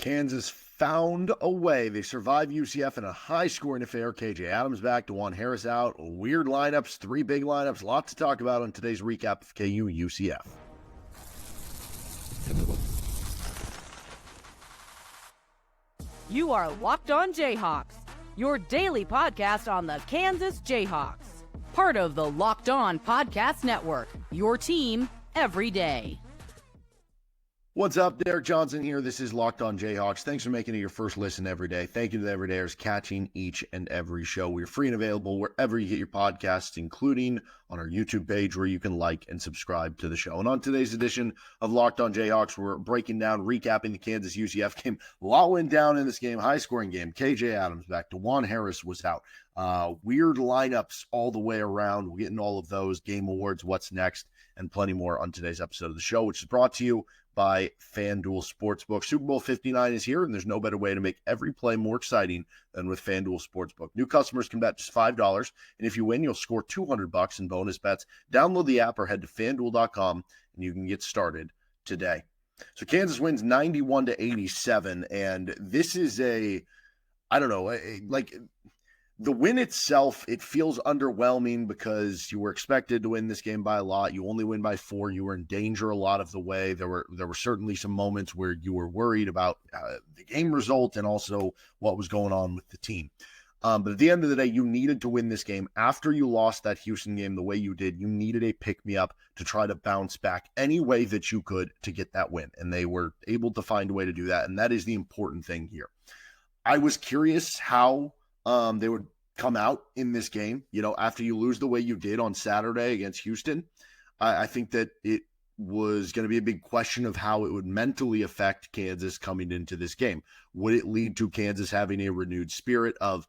Kansas found a way. They survived UCF in a high-scoring affair. KJ Adams back, Dajuan Harris out. Weird lineups, three big lineups. Lots to talk about on today's recap of KU UCF. You are Locked On Jayhawks, your daily podcast on the Kansas Jayhawks. Part of the Locked On Podcast Network, your team every day. What's up? Derek Johnson here. This is Locked On Jayhawks. Thanks for making it your first listen every day. Thank you to the everydayers catching each and every show. We're free and available wherever you get your podcasts, including on our YouTube page where you can like and subscribe to the show. And on today's edition of Locked On Jayhawks, we're breaking down, recapping the Kansas UCF game. A lot went down in this game, high-scoring game. KJ Adams back. Dajuan Harris was out. Weird lineups all the way around. We're getting all of those, game awards, what's next, and plenty more on today's episode of the show, which is brought to you by FanDuel Sportsbook. Super Bowl 59 is here, and there's no better way to make every play more exciting than with FanDuel Sportsbook. New customers can bet just $5, and if you win, you'll score $200 in bonus bets. Download the app or head to FanDuel.com, and you can get started today. So Kansas wins 91-87, and this is the win itself, it feels underwhelming because you were expected to win this game by a lot. You only win by 4. You were in danger a lot of the way. There were certainly some moments where you were worried about the game result and also what was going on with the team. But at the end of the day, you needed to win this game. After you lost that Houston game the way you did, you needed a pick-me-up to try to bounce back any way that you could to get that win. And they were able to find a way to do that, and that is the important thing here. I was curious how they would come out in this game, after you lose the way you did on Saturday against Houston. I think that it was going to be a big question of how it would mentally affect Kansas coming into this game. Would it lead to Kansas having a renewed spirit of,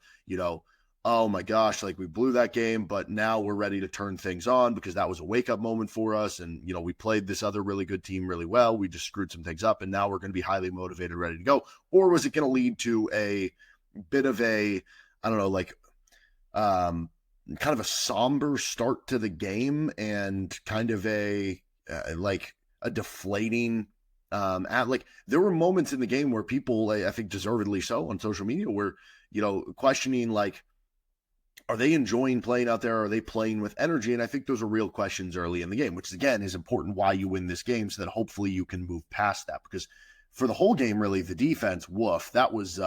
oh my gosh, we blew that game, but now we're ready to turn things on because that was a wake-up moment for us, and, we played this other really good team really well. We just screwed some things up, and now we're going to be highly motivated, ready to go. Or was it going to lead to a bit of a, kind of a somber start to the game and kind of a deflating there were moments in the game where people, I think deservedly so on social media, were questioning are they enjoying playing out there? Are they playing with energy? And I think those are real questions early in the game, which again is important why you win this game, so that hopefully you can move past that. Because for the whole game, really, the defense, woof, that was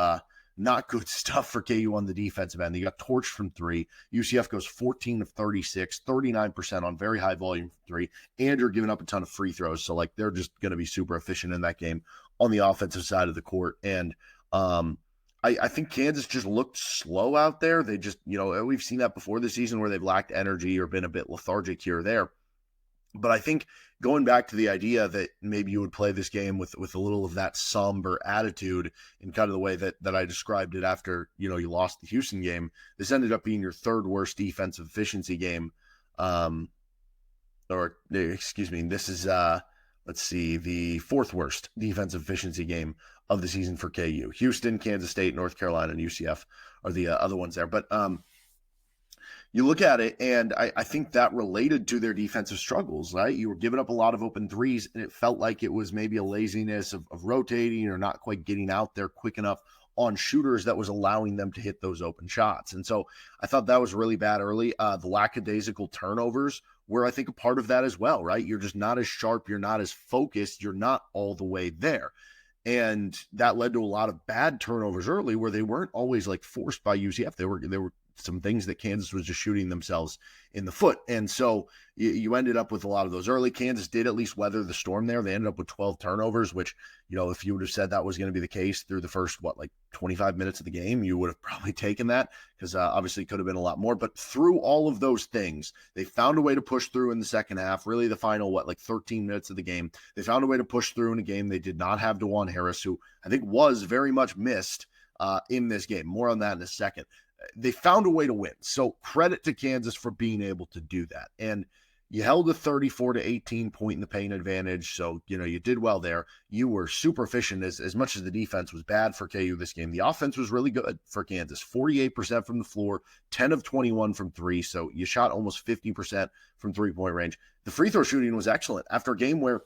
not good stuff for KU on the defensive end. They got torched from 3. UCF goes 14 of 36, 39% on very high volume from 3, and you're giving up a ton of free throws. So they're just going to be super efficient in that game on the offensive side of the court. And I think Kansas just looked slow out there. They just, we've seen that before this season where they've lacked energy or been a bit lethargic here or there. But I think going back to the idea that maybe you would play this game with a little of that somber attitude in kind of the way that I described it after, you lost the Houston game, this ended up being your third worst defensive efficiency game. This is, the fourth worst defensive efficiency game of the season for KU. Houston, Kansas State, North Carolina, and UCF are the other ones there. But, you look at it, and I think that related to their defensive struggles, right? You were giving up a lot of open threes, and it felt like it was maybe a laziness of rotating or not quite getting out there quick enough on shooters that was allowing them to hit those open shots. And so I thought that was really bad early. The lackadaisical turnovers were, I think, a part of that as well, right? You're just not as sharp. You're not as focused. You're not all the way there. And that led to a lot of bad turnovers early where they weren't always forced by UCF. They were some things that Kansas was just shooting themselves in the foot. And so you ended up with a lot of those early. Kansas did at least weather the storm there. They ended up with 12 turnovers, which, if you would have said that was going to be the case through the first, 25 minutes of the game, you would have probably taken that because obviously it could have been a lot more. But through all of those things, they found a way to push through in the second half, really the final, 13 minutes of the game. They found a way to push through in a game. They did not have Dajuan Harris, who I think was very much missed in this game. More on that in a second. They found a way to win. So credit to Kansas for being able to do that. And you held a 34-18 point in the paint advantage. So, you did well there. You were super efficient as much as the defense was bad for KU this game. The offense was really good for Kansas. 48% from the floor, 10 of 21 from 3. So you shot almost 50% from 3-point range. The free throw shooting was excellent after a game where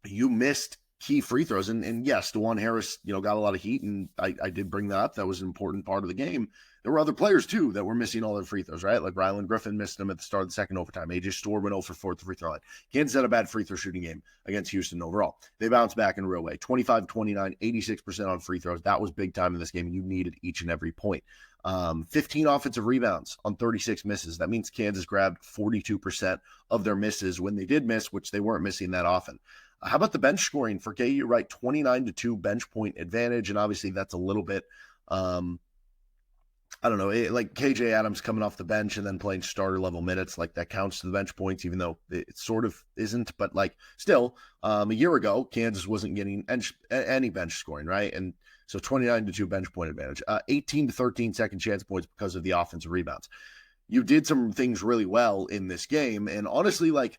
you missed key free throws. And yes, Dajuan Harris, got a lot of heat, and I did bring that up. That was an important part of the game. There were other players, too, that were missing all their free throws, right? Like Rylan Griffin missed them at the start of the second overtime. AJ Storr went 0 for 4 at the free throw line. Kansas had a bad free throw shooting game against Houston overall. They bounced back in a real way. 25-29, 86% on free throws. That was big time in this game. You needed each and every point. 15 offensive rebounds on 36 misses. That means Kansas grabbed 42% of their misses when they did miss, which they weren't missing that often. How about the bench scoring for KU, right? 29-2 bench point advantage. And obviously that's a little bit, I don't know, like KJ Adams coming off the bench and then playing starter level minutes, like that counts to the bench points, even though it sort of isn't. But like still, a year ago, Kansas wasn't getting any bench scoring, right? And so 29-2 bench point advantage, 18-13 second chance points because of the offensive rebounds. You did some things really well in this game. And honestly, like,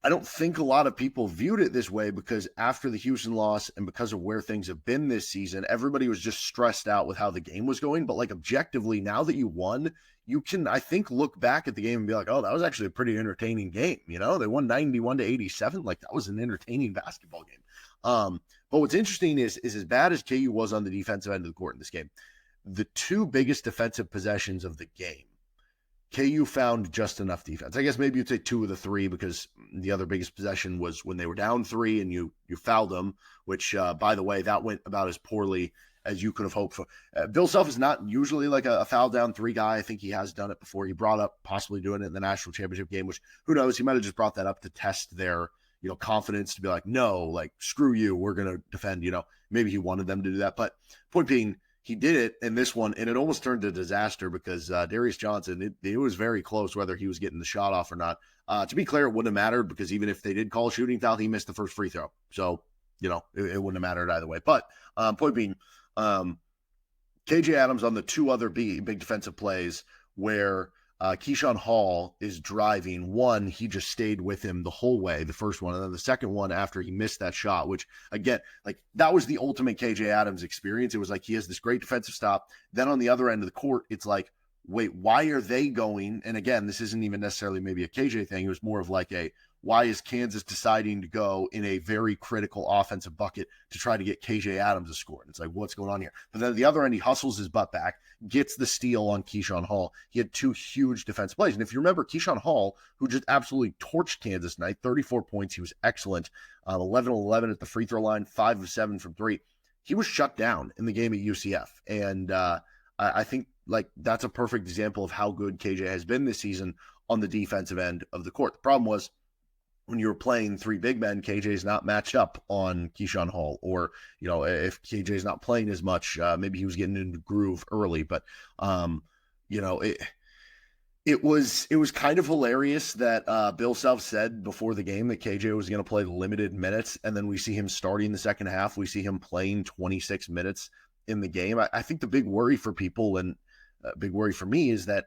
I don't think a lot of people viewed it this way, because after the Houston loss and because of where things have been this season, everybody was just stressed out with how the game was going. But like objectively, now that you won, you can, I think, look back at the game and be like, oh, that was actually a pretty entertaining game. They won 91-87. Like that was an entertaining basketball game. But what's interesting is as bad as KU was on the defensive end of the court in this game, the two biggest defensive possessions of the game, KU found just enough defense. I guess maybe you'd say 2 of the 3, because the other biggest possession was when they were down 3 and you fouled them, which, by the way, that went about as poorly as you could have hoped for. Bill Self is not usually like a foul down 3 guy. I think he has done it before. He brought up possibly doing it in the national championship game, which who knows, he might have just brought that up to test their, confidence, to be like, no, like, screw you, we're going to defend, maybe he wanted them to do that. But point being, he did it in this one, and it almost turned to disaster because Darius Johnson, it was very close whether he was getting the shot off or not. To be clear, it wouldn't have mattered, because even if they did call a shooting foul, he missed the first free throw. So, it wouldn't have mattered either way. But point being, KJ Adams on the 2 other big defensive plays where Keyshawn Hall is driving. One, he just stayed with him the whole way, the first one. And then the second one after he missed that shot, which, again, like that was the ultimate KJ Adams experience. It was like he has this great defensive stop. Then on the other end of the court, it's like, wait, why are they going? And again, this isn't even necessarily maybe a KJ thing. It was more of like why is Kansas deciding to go in a very critical offensive bucket to try to get KJ Adams to score? And it's like, what's going on here? But then at the other end, he hustles his butt back, gets the steal on Keyshawn Hall. He had 2 huge defensive plays. And if you remember, Keyshawn Hall, who just absolutely torched Kansas tonight, 34 points. He was excellent. 11-11 at the free throw line, 5 of 7 from 3. He was shut down in the game at UCF. And I think like that's a perfect example of how good KJ has been this season on the defensive end of the court. The problem was, when you were playing 3 big men, KJ's not matched up on Keyshawn Hall, or, if KJ's not playing as much, maybe he was getting into groove early, but, it was kind of hilarious that Bill Self said before the game that KJ was going to play limited minutes. And then we see him starting the second half. We see him playing 26 minutes in the game. I think the big worry for people, and big worry for me, is that,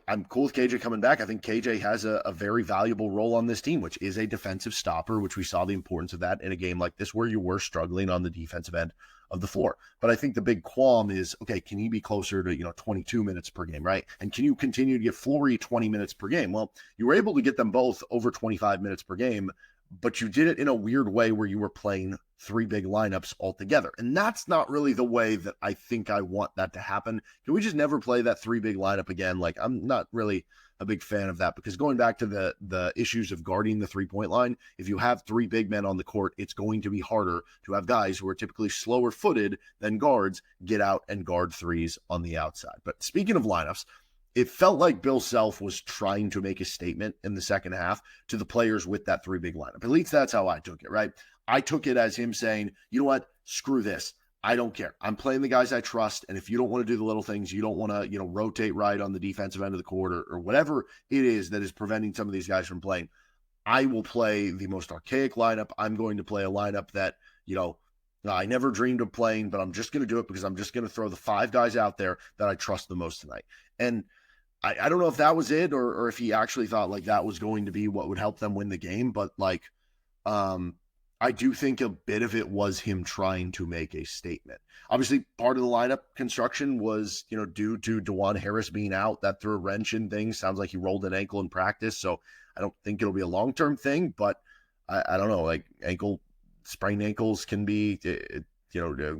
I'm cool with KJ coming back. I think KJ has a very valuable role on this team, which is a defensive stopper, which we saw the importance of that in a game like this where you were struggling on the defensive end of the floor. But I think the big qualm is, okay, can he be closer to, 22 minutes per game, right? And can you continue to get Flory 20 minutes per game? Well, you were able to get them both over 25 minutes per game, but you did it in a weird way where you were playing 3 big lineups altogether. And that's not really the way that I think I want that to happen. Can we just never play that 3 big lineup again? Like, I'm not really a big fan of that, because going back to the issues of guarding the 3-point line, if you have 3 big men on the court, it's going to be harder to have guys who are typically slower footed than guards get out and guard threes on the outside. But speaking of lineups, it felt like Bill Self was trying to make a statement in the second half to the players with that 3 big lineup. At least that's how I took it, right? I took it as him saying, you know what, screw this. I don't care. I'm playing the guys I trust. And if you don't want to do the little things, you don't want to, rotate right on the defensive end of the court, or whatever it is that is preventing some of these guys from playing, I will play the most archaic lineup. I'm going to play a lineup that, I never dreamed of playing, but I'm just going to do it because I'm just going to throw the 5 guys out there that I trust the most tonight. And I don't know if that was it, or if he actually thought like that was going to be what would help them win the game. But like, I do think a bit of it was him trying to make a statement. Obviously, part of the lineup construction was, due to Dajuan Harris being out. That threw a wrench in things. Sounds like he rolled an ankle in practice. So I don't think it'll be a long-term thing, but I don't know, like ankle sprained ankles can be,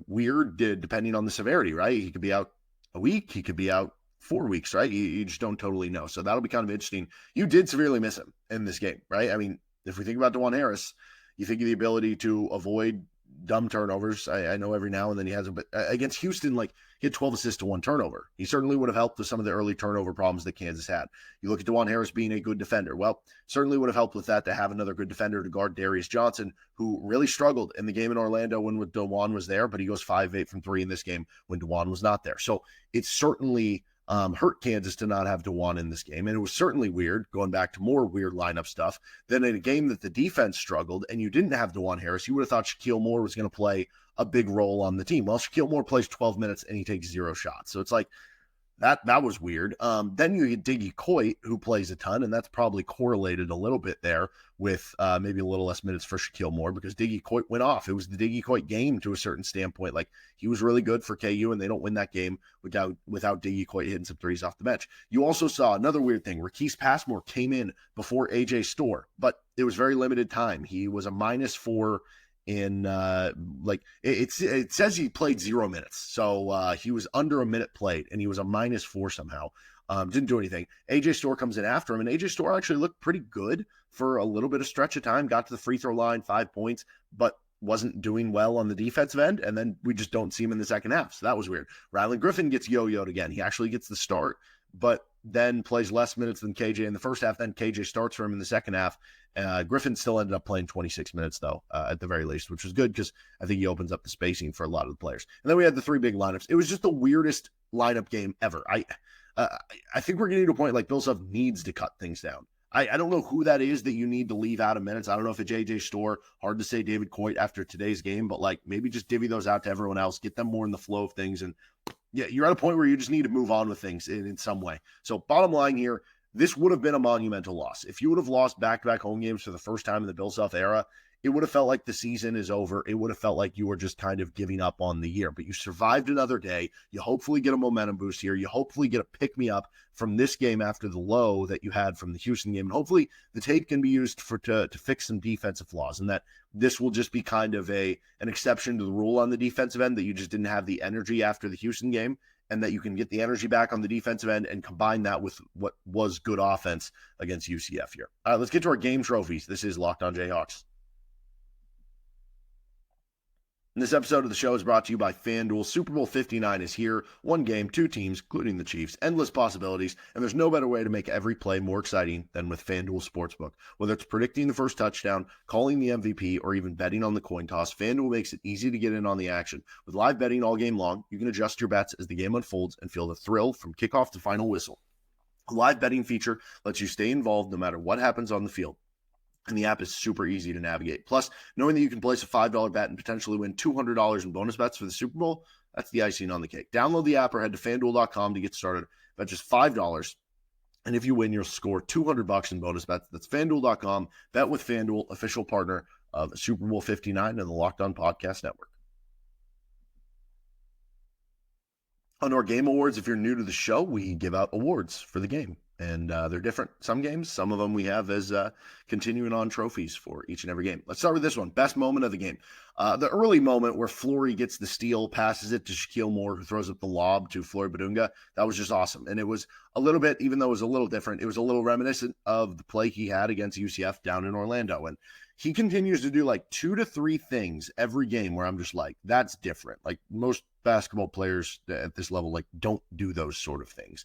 weird depending on the severity, right? He could be out a week. He could be out 4 weeks, right? You just don't totally know. So that'll be kind of interesting. You did severely miss him in this game, right? I mean, if we think about Dajuan Harris, you think of the ability to avoid dumb turnovers. I know every now and then he has but against Houston, like he had 12 assists to 1 turnover. He certainly would have helped with some of the early turnover problems that Kansas had. You look at Dajuan Harris being a good defender. Well, certainly would have helped with that to have another good defender to guard Darius Johnson, who really struggled in the game in Orlando when Dajuan was there, but he goes 5-8 from 3 in this game when Dajuan was not there. So it's certainly hurt Kansas to not have Dajuan in this game. And it was certainly weird, going back to more weird lineup stuff, than in a game that the defense struggled and you didn't have Dajuan Harris. You would have thought Shaquille Moore was going to play a big role on the team. Well, Shaquille Moore plays 12 minutes and he takes 0 shots. So it's like, that was weird. Then you get Diggy Coit, who plays a ton, and that's probably correlated a little bit there with maybe a little less minutes for Shaquille Moore because Diggy Coit went off. It was the Diggy Coit game to a certain standpoint. Like, he was really good for KU, and they don't win that game without Diggy Coit hitting some threes off the bench. You also saw another weird thing. Raquise Passmore came in before AJ Storr, but it was very limited time. He was a -4 in it says he played 0 minutes, so he was under a minute played and he was a -4 somehow. Didn't do anything. AJ Storr comes in after him, and AJ Storr actually looked pretty good for a little bit of stretch of time, got to the free throw line, 5 points, but wasn't doing well on the defensive end, and then we just don't see him in the second half. So that was weird. Rylan Griffin gets yo-yoed again. He actually gets the start, but then plays less minutes than KJ in the first half. Then KJ starts for him in the second half. Griffin still ended up playing 26 minutes, though, at the very least, which was good because I think he opens up the spacing for a lot of the players. And then we had the 3 big lineups. It was just the weirdest lineup game ever. I think we're getting to a point like Bill Self needs to cut things down. I don't know who that is that you need to leave out of minutes. I don't know if it's AJ Storr. Hard to say David Coit after today's game, but like maybe just divvy those out to everyone else, get them more in the flow of things. And yeah, you're at a point where you just need to move on with things in some way. So bottom line here, this would have been a monumental loss. If you would have lost back-to-back home games for the first time in the Bill Self era, it would have felt like the season is over. It would have felt like you were just kind of giving up on the year. But you survived another day. You hopefully get a momentum boost here. You hopefully get a pick-me-up from this game after the low that you had from the Houston game. And hopefully the tape can be used to fix some defensive flaws, and that this will just be kind of an exception to the rule on the defensive end, that you just didn't have the energy after the Houston game, and that you can get the energy back on the defensive end and combine that with what was good offense against UCF here. All right, let's get to our game trophies. This is Locked On Jayhawks. And this episode of the show is brought to you by FanDuel. Super Bowl 59 is here. 1 game, 2 teams, including the Chiefs. Endless possibilities, and there's no better way to make every play more exciting than with FanDuel Sportsbook. Whether it's predicting the first touchdown, calling the MVP, or even betting on the coin toss, FanDuel makes it easy to get in on the action. With live betting all game long, you can adjust your bets as the game unfolds and feel the thrill from kickoff to final whistle. A live betting feature lets you stay involved no matter what happens on the field, and the app is super easy to navigate. Plus, knowing that you can place a $5 bet and potentially win $200 in bonus bets for the Super Bowl, that's the icing on the cake. Download the app or head to FanDuel.com to get started. Bet just $5, and if you win, you'll score $200 in bonus bets. That's FanDuel.com. Bet with FanDuel, official partner of Super Bowl 59 and the Locked On Podcast Network. On our game awards, if you're new to the show, we give out awards for the game. And they're different. Some games, some of them we have as continuing on trophies for each and every game. Let's start with this one. Best moment of the game. The early moment where Flory gets the steal, passes it to Shaquille Moore, who throws up the lob to Flory Badunga. That was just awesome. And it was a little bit, even though it was a little different, it was a little reminiscent of the play he had against UCF down in Orlando. And he continues to do like 2 to 3 things every game where I'm just like, that's different. Like most basketball players at this level, like don't do those sort of things.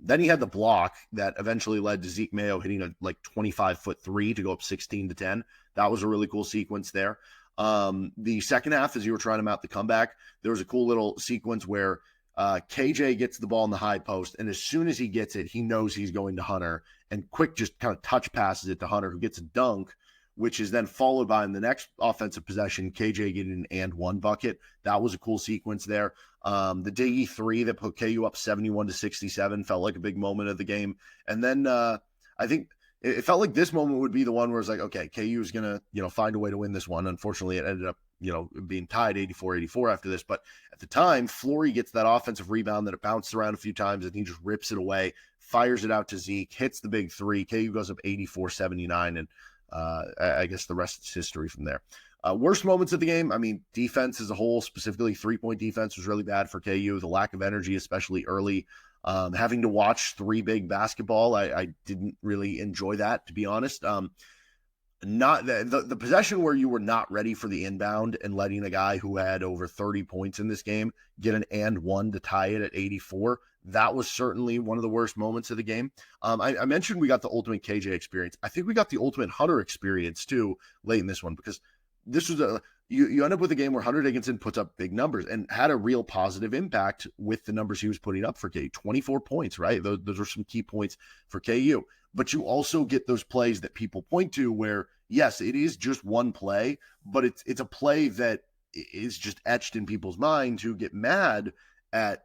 Then he had the block that eventually led to Zeke Mayo hitting a 25-foot 3 to go up 16-10. That was a really cool sequence there. The second half, as you were trying to mount the comeback, there was a cool little sequence where KJ gets the ball in the high post, and as soon as he gets it, he knows he's going to Hunter, and Quick just kind of touch passes it to Hunter, who gets a dunk, which is then followed by in the next offensive possession, KJ getting an and one bucket. That was a cool sequence there. The Diggy 3 that put KU up 71-67 felt like a big moment of the game. And then I think it felt like this moment would be the one where it's like, okay, KU is going to, find a way to win this one. Unfortunately, it ended up, being tied 84-84 after this. But at the time, Flory gets that offensive rebound that it bounced around a few times, and he just rips it away, fires it out to Zeke, hits the big 3. KU goes up 84-79, and I guess the rest is history from there. Worst moments of the game, I mean, defense as a whole, specifically three-point defense, was really bad for KU. The lack of energy, especially early. Having to watch three big basketball, I didn't really enjoy that, to be honest. Not the possession where you were not ready for the inbound and letting a guy who had over 30 points in this game get an and one to tie it at 84. That was certainly one of the worst moments of the game. I mentioned we got the ultimate KJ experience. I think we got the ultimate Hunter experience too late in this one, because this was you end up with a game where Hunter Dickinson puts up big numbers and had a real positive impact with the numbers he was putting up for KU. 24 points, right? Those are some key points for KU. But you also get those plays that people point to where, yes, it is just one play, but it's a play that is just etched in people's minds who get mad at,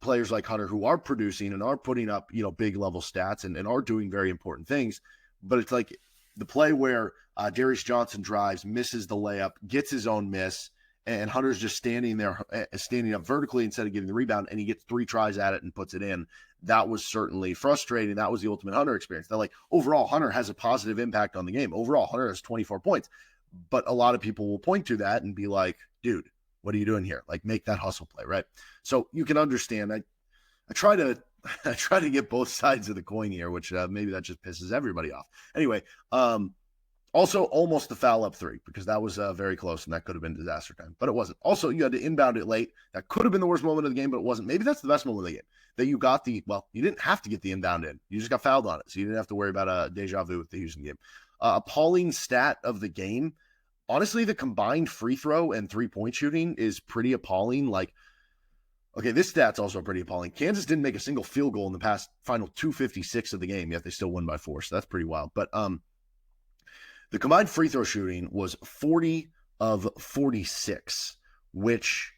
players like Hunter who are producing and are putting up, big level stats and are doing very important things. But it's like the play where Darius Johnson drives, misses the layup, gets his own miss, and Hunter's just standing up vertically instead of getting the rebound, and he gets 3 tries at it and puts it in. That was certainly frustrating. That was the ultimate Hunter experience. That, like, overall, Hunter has a positive impact on the game. Overall, Hunter has 24 points. But a lot of people will point to that and be like, dude, what are you doing here? Like, make that hustle play, right? So you can understand. I try to get both sides of the coin here, which maybe that just pisses everybody off. Anyway, also almost the foul up 3, because that was very close and that could have been disaster time, but it wasn't. Also, you had to inbound it late. That could have been the worst moment of the game, but it wasn't. Maybe that's the best moment of the game, that you got you didn't have to get the inbound in. You just got fouled on it, so you didn't have to worry about a deja vu with the Houston game. Appalling stat of the game. Honestly, the combined free throw and 3-point shooting is pretty appalling. Like, okay, this stat's also pretty appalling. Kansas didn't make a single field goal in the past final 256 of the game, yet they still won by 4, so that's pretty wild. But the combined free throw shooting was 40 of 46, which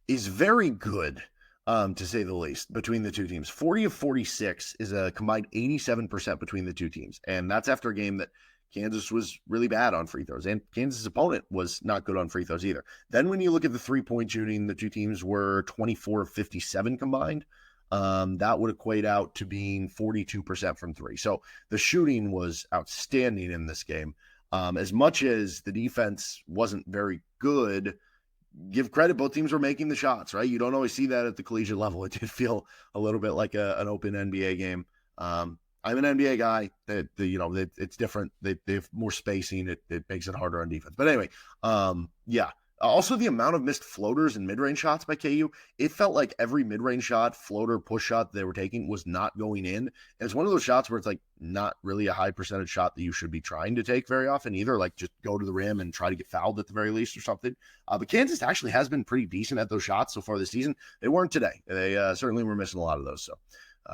is very good, to say the least, between the two teams. 40 of 46 is a combined 87% between the two teams, and that's after a game that Kansas was really bad on free throws, and Kansas' opponent was not good on free throws either. Then when you look at the 3-point shooting, the two teams were 24 of 57 combined. That would equate out to being 42% from 3. So the shooting was outstanding in this game. As much as the defense wasn't very good, give credit, both teams were making the shots, right? You don't always see that at the collegiate level. It did feel a little bit like an open NBA game. I'm an NBA guy. It's different. They have more spacing. It makes it harder on defense. But anyway, yeah. Also, the amount of missed floaters and mid-range shots by KU, it felt like every mid-range shot, floater, push shot they were taking was not going in. And it's one of those shots where it's like not really a high percentage shot that you should be trying to take very often either. Like, just go to the rim and try to get fouled at the very least or something. But Kansas actually has been pretty decent at those shots so far this season. They weren't today. They certainly were missing a lot of those. So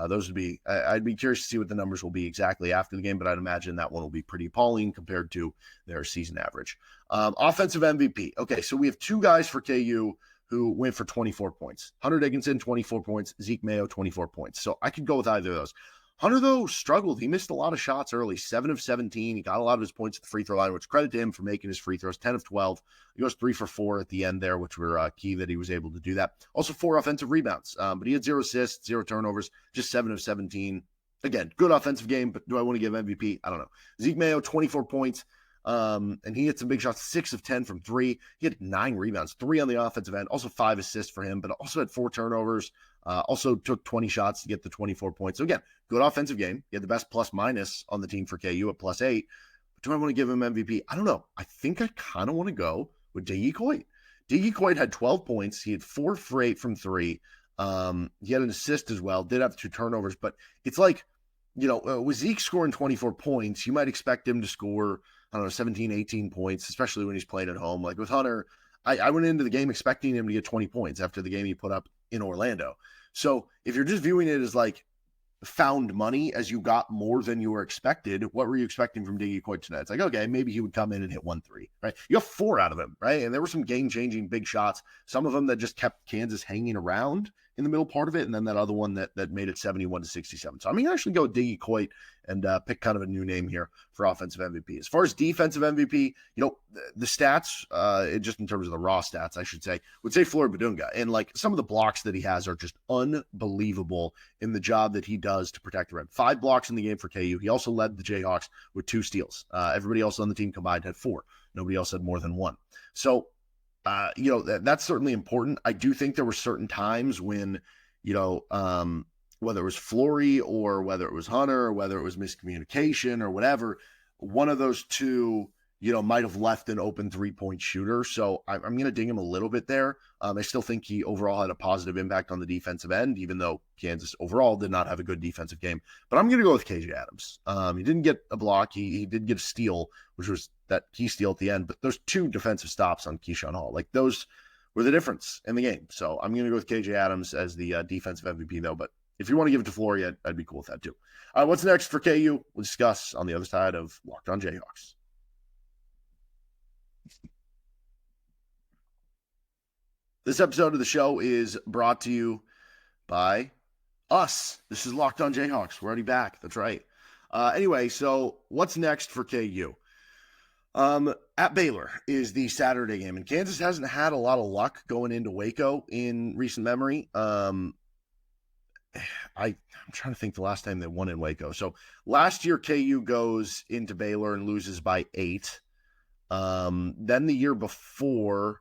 those would be, I'd be curious to see what the numbers will be exactly after the game, but I'd imagine that one will be pretty appalling compared to their season average. Offensive MVP. Okay, so we have 2 guys for KU who went for 24 points. Hunter Dickinson, 24 points. Zeke Mayo, 24 points. So I could go with either of those. Hunter, though, struggled. He missed a lot of shots early, 7 of 17. He got a lot of his points at the free throw line, which credit to him for making his free throws, 10 of 12. He goes 3 for 4 at the end there, which were key that he was able to do that. Also 4 offensive rebounds, but he had 0 assists, 0 turnovers, just 7 of 17. Again, good offensive game, but do I want to give MVP? I don't know. Zeke Mayo, 24 points. And he hit some big shots, 6 of 10 from 3. He had 9 rebounds, 3 on the offensive end, also 5 assists for him, but also had 4 turnovers. Also took 20 shots to get the 24 points. So again, good offensive game. He had the best plus minus on the team for KU at +8. But do I want to give him MVP? I don't know. I think I kind of want to go with Diggy Coit. Diggy Coit had 12 points. He had 4 for 8 from 3. He had an assist as well. Did have 2 turnovers, but it's like, with Zeke scoring 24 points, you might expect him to score, 17, 18 points, especially when he's playing at home. Like with Hunter, I went into the game expecting him to get 20 points after the game he put up in Orlando. So if you're just viewing it as like found money, as you got more than you were expected, what were you expecting from Diggy Coit tonight? It's like, okay, maybe he would come in and hit 1-3, right? You have 4 out of him, right? And there were some game-changing big shots, some of them that just kept Kansas hanging around in the middle part of it, and then that other one that made it 71-67. So I'm going to actually go Diggy Coit and pick kind of a new name here for offensive MVP. As far as defensive MVP, the stats, just in terms of the raw stats, I should say, would say Floyd Badunga. And like some of the blocks that he has are just unbelievable in the job that he does to protect the rim. 5 blocks in the game for KU. He also led the Jayhawks with 2 steals. Everybody else on the team combined had 4. Nobody else had more than one. So, that's certainly important. I do think there were certain times when, whether it was Flory or whether it was Hunter or whether it was miscommunication or whatever, one of those two, might have left an open 3-point shooter. So I'm going to ding him a little bit there. I still think he overall had a positive impact on the defensive end, even though Kansas overall did not have a good defensive game. But I'm going to go with KJ Adams. He didn't get a block. He did get a steal, which was that key steal at the end. But those 2 defensive stops on Keyshawn Hall, like those were the difference in the game. So I'm going to go with KJ Adams as the defensive MVP, though. But if you want to give it to Flory, I'd be cool with that too. What's next for KU? We'll discuss on the other side of Locked On Jayhawks. This episode of the show is brought to you by us. This is Locked On Jayhawks. We're already back. That's right. Anyway, so what's next for KU? At Baylor is the Saturday game, and Kansas hasn't had a lot of luck going into Waco in recent memory. I'm trying to think the last time they won in Waco. So last year, KU goes into Baylor and loses by 8. Then the year before,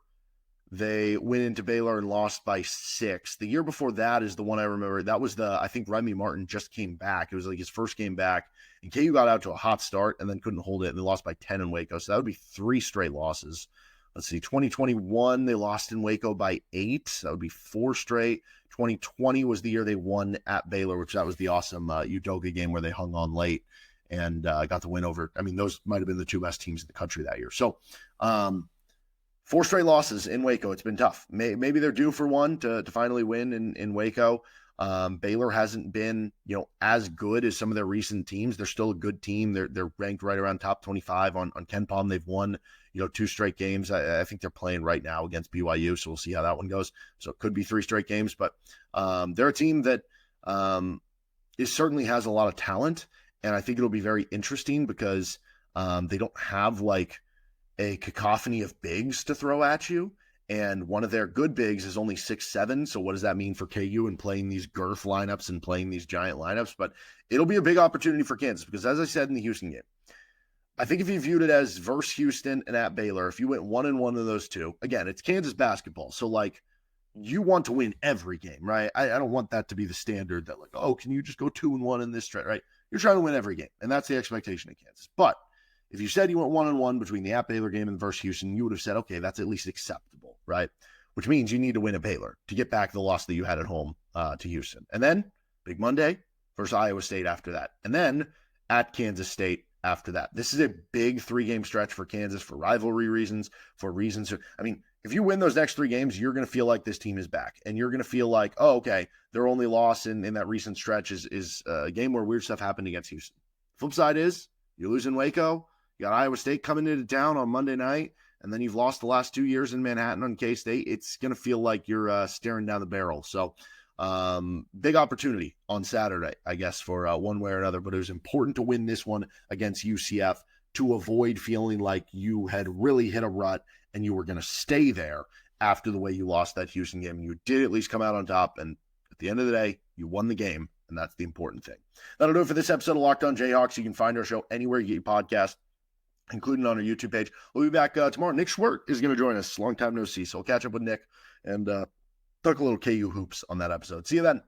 they went into Baylor and lost by 6. The year before that is the one I remember. That was I think Remy Martin just came back. It was like his first game back, and KU got out to a hot start and then couldn't hold it, and they lost by 10 in Waco. So that would be 3 straight losses. Let's see, 2021, they lost in Waco by 8. That would be 4 straight. 2020 was the year they won at Baylor, which that was the awesome Udoka game where they hung on late and got the win over. I mean, those might have been the 2 best teams in the country that year. So 4 straight losses in Waco. It's been tough. Maybe they're due for one to finally win in Waco. Baylor hasn't been, as good as some of their recent teams. They're still a good team. They're ranked right around top 25 on KenPom. They've won, 2 straight games. I think they're playing right now against BYU, so we'll see how that one goes. So it could be 3 straight games, but they're a team that certainly has a lot of talent, and I think it'll be very interesting because they don't have like a cacophony of bigs to throw at you. And one of their good bigs is only 6'7". So what does that mean for KU and playing these girth lineups and playing these giant lineups? But it'll be a big opportunity for Kansas because, as I said in the Houston game, I think if you viewed it as versus Houston and at Baylor, if you went 1-1 of those 2, again, it's Kansas basketball. So like you want to win every game, right? I don't want that to be the standard that like, oh, can you just go 2-1 in this stretch, right? You're trying to win every game. And that's the expectation in Kansas. But if you said you went 1-1 between the at Baylor game and versus Houston, you would have said, okay, that's at least acceptable, right? Which means you need to win at Baylor to get back the loss that you had at home to Houston. And then Big Monday versus Iowa State after that. And then at Kansas State after that. This is a big 3-game stretch for Kansas for rivalry reasons, for reasons. I mean, if you win those next 3 games, you're going to feel like this team is back. And you're going to feel like, oh, okay, their only loss in that recent stretch is a game where weird stuff happened against Houston. Flip side is you lose in Waco. You got Iowa State coming into town on Monday night, and then you've lost the last 2 years in Manhattan on K-State. It's going to feel like you're staring down the barrel. So big opportunity on Saturday, I guess, for one way or another. But it was important to win this one against UCF to avoid feeling like you had really hit a rut and you were going to stay there after the way you lost that Houston game. You did at least come out on top, and at the end of the day, you won the game, and that's the important thing. That'll do it for this episode of Locked On Jayhawks. You can find our show anywhere you get your podcast, including on our YouTube page. We'll be back tomorrow. Nick Schwerdt is going to join us. Long time no see. So we'll catch up with Nick and talk a little KU hoops on that episode. See you then.